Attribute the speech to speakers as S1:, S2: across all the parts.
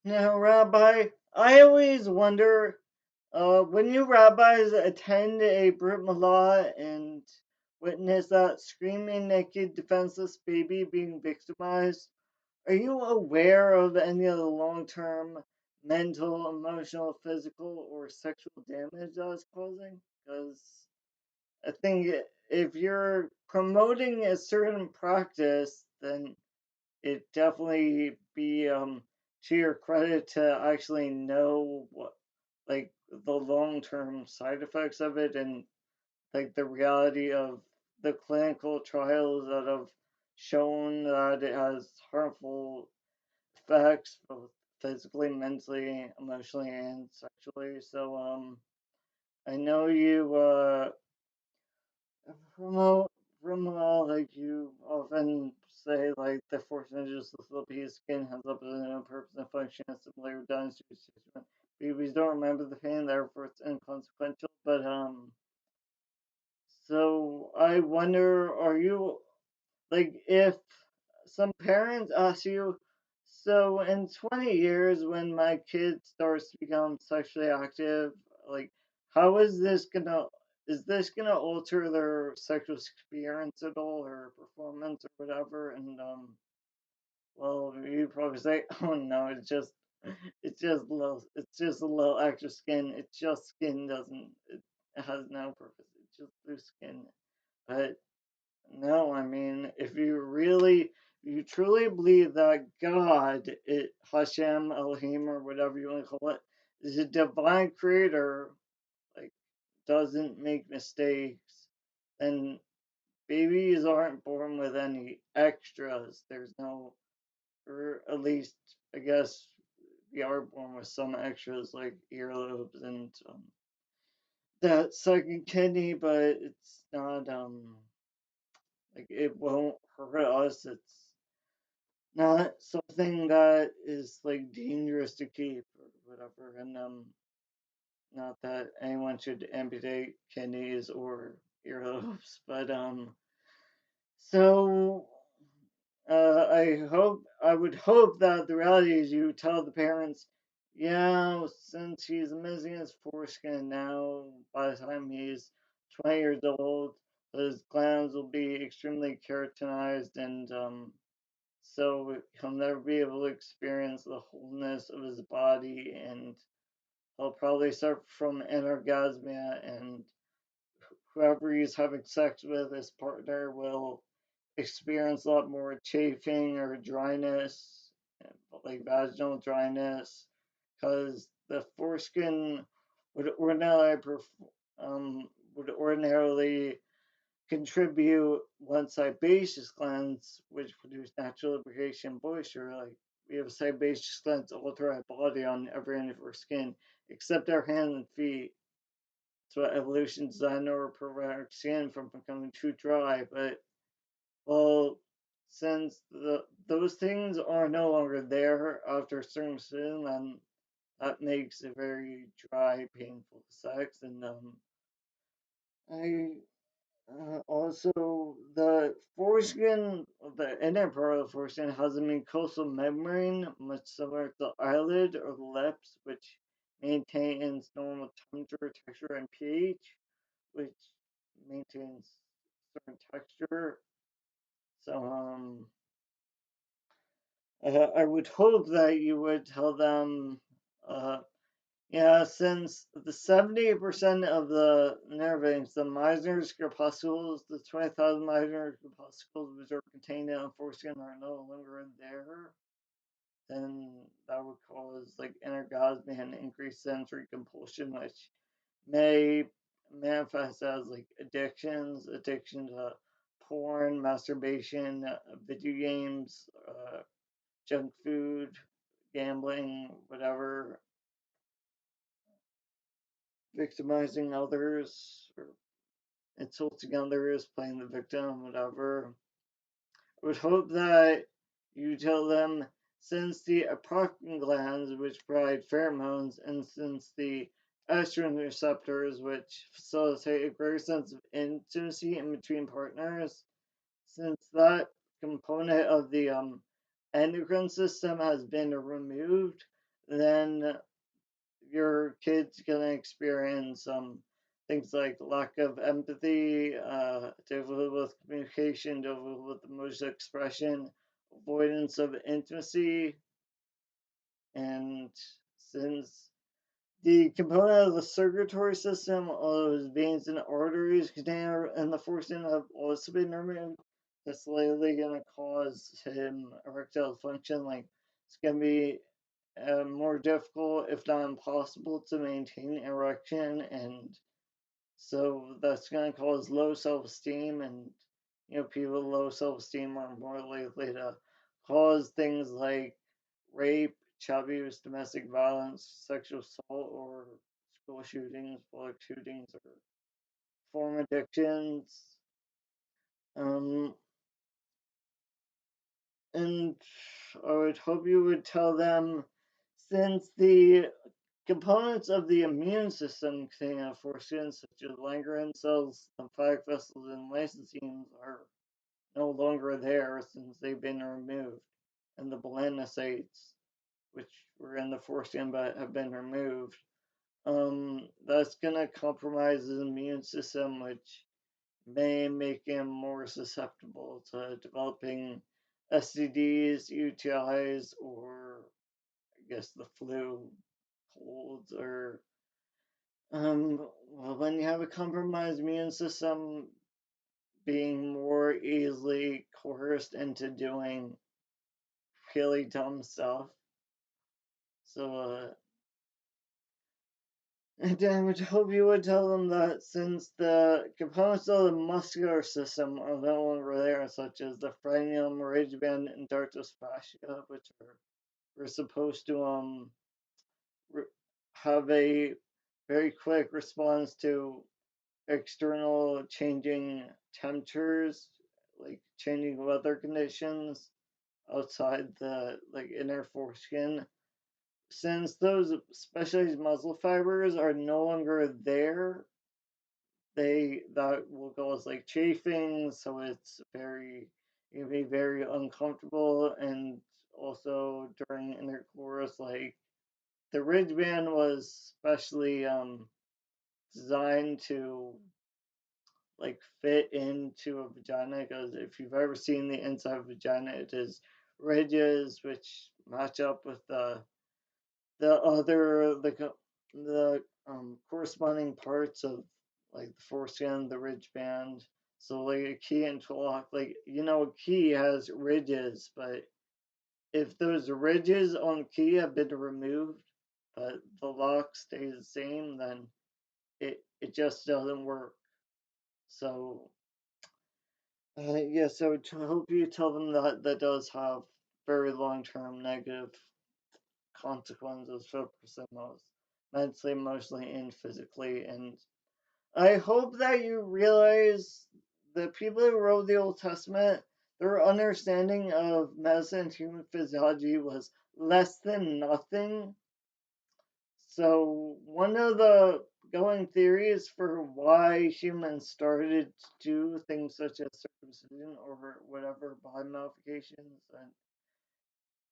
S1: Now, Rabbi, I always wonder when you rabbis attend a Brit Milah and witness that screaming, naked, defenseless baby being victimized, are you aware of any of the long term mental, emotional, physical, or sexual damage that's causing? Because I think if you're promoting a certain practice, then it definitely be to your credit to actually know what like the long term side effects of it and like the reality of the clinical trials that have shown that it has harmful effects both physically, mentally, emotionally, and sexually. So I know you promote Rimmel, like you often say, like the fortunatus of the piece skin has up a purpose and function and similar done to babies don't remember the pain, therefore it's inconsequential. But so I wonder, are you like if some parents ask you, so in 20 years when my kid starts to become sexually active, like how is this gonna alter their sexual experience at all or performance or whatever? And well, you probably say, oh no, it's just a little extra skin. It's just skin doesn't it has no purpose. It's just loose skin. But no, I mean, if you truly believe that God, Hashem, Elohim, or whatever you want to call it, is a divine creator, like, doesn't make mistakes, then babies aren't born with any extras. There's no, or at least, I guess, we are born with some extras like earlobes and that second kidney, but it's not, like, it won't hurt us. It's not something that is like dangerous to keep or whatever. And not that anyone should amputate kidneys or earlobes, but so I would hope that the reality is you tell the parents, yeah, since he's missing his foreskin now, by the time he's 20 years old, his glands will be extremely keratinized and so he'll never be able to experience the wholeness of his body, and he'll probably suffer from anorgasmia, and whoever he's having sex with, his partner, will experience a lot more chafing or dryness, like vaginal dryness, because the foreskin would ordinarily would ordinarily contribute one sebaceous glands, which produce natural lubrication moisture. Like we have sebaceous glands all through our body on every end of our skin, except our hands and feet. So evolution designed to prevent our skin from becoming too dry. But well, since those things are no longer there after a certain season, then that makes it very dry, painful sex. And I also, the foreskin, the inner part of the foreskin has a mucosal membrane, much similar to the eyelid or the lips, which maintains normal temperature, texture, and pH, which maintains certain texture. So, I would hope that you would tell them, uh, yeah, since the 70% of the nervings, the Meissner's corpuscles, the 20,000 Meissner corpuscles which are contained in the foreskin are no longer there, then that would cause like anorgasmia and increased sensory compulsion, which may manifest as like addictions, addiction to porn, masturbation, video games, junk food, gambling, whatever, victimizing others, or insulting others, playing the victim, whatever. I would hope that you tell them since the apocrine glands, which provide pheromones, and since the estrogen receptors, which facilitate a greater sense of intimacy in between partners, since that component of the endocrine system has been removed, then your kid's gonna experience things like lack of empathy, difficulty with communication, difficulty with emotional expression, avoidance of intimacy, and since the component of the circulatory system, all those veins and arteries contained in the foreskin have also been removed, that's likely gonna cause him erectile dysfunction. Like it's gonna be more difficult, if not impossible, to maintain erection, and so that's going to cause low self-esteem, and people with low self-esteem are more likely to cause things like rape, child abuse, domestic violence, sexual assault, or school shootings, public shootings, or form addictions. Um, and I would hope you would tell them, since the components of the immune system contained in foreskin, such as Langerhans cells, lymphatic vessels, and lysosomes, are no longer there since they've been removed, and the melanocytes, which were in the foreskin but have been removed, that's gonna compromise his immune system, which may make him more susceptible to developing STDs, UTIs, or I guess the flu, colds, or well, when you have a compromised immune system, being more easily coerced into doing really dumb stuff. So, and I would hope you would tell them that since the components of the muscular system are no longer there, such as the frenulum, ridgeband, and dartos fascia, which are supposed to have a very quick response to external changing temperatures, like changing weather conditions outside the like inner foreskin. Since those specialized muscle fibers are no longer there, that will cause like chafing, so it can be very uncomfortable, and also during intercourse, like the ridge band was specially designed to like fit into a vagina, because if you've ever seen the inside of a vagina, it is ridges which match up with the other the corresponding parts of like the foreskin, the ridge band. So like a key interlock, like a key has ridges, but if those ridges on key have been removed, but the lock stays the same, then it just doesn't work. So yeah, so to hope you tell them that that does have very long-term negative consequences for most mentally, emotionally, and physically. And I hope that you realize the people who wrote the Old Testament, their understanding of medicine and human physiology was less than nothing. So one of the going theories for why humans started to do things such as circumcision or whatever body modifications, and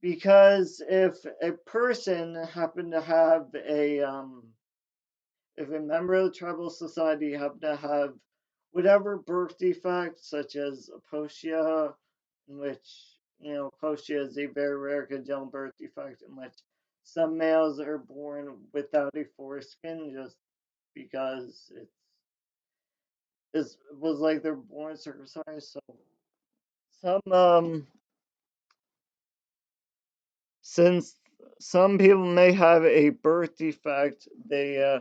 S1: because if a person happened to have if a member of the tribal society happened to have whatever birth defect, such as aposia, in which, aposia is a very rare congenital birth defect in which some males are born without a foreskin just because it was like they're born circumcised. So some since some people may have a birth defect, they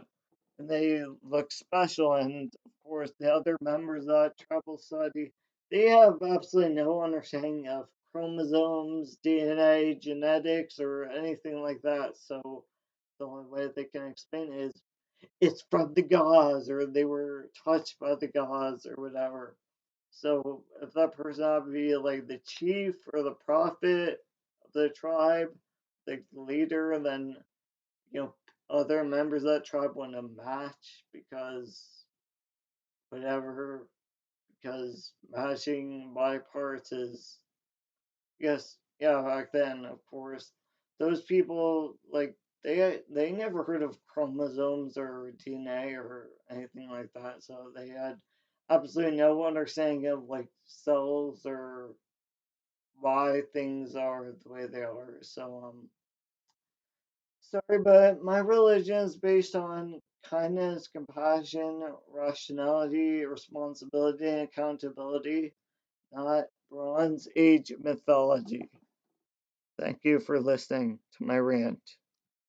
S1: look special, and of course the other members of that tribal society, they have absolutely no understanding of chromosomes, DNA, genetics, or anything like that. So the only way they can explain it is it's from the gods, or they were touched by the gods, or whatever. So if that person happened to be like the chief or the prophet of the tribe, the leader, then you know other members of that tribe want to match because whatever, because matching body parts is, yes, yeah, back then of course those people, like, they never heard of chromosomes or DNA or anything like that, so they had absolutely no understanding of like cells or why things are the way they are. So sorry, but my religion is based on kindness, compassion, rationality, responsibility, and accountability, not Bronze Age mythology. Thank you for listening to my rant.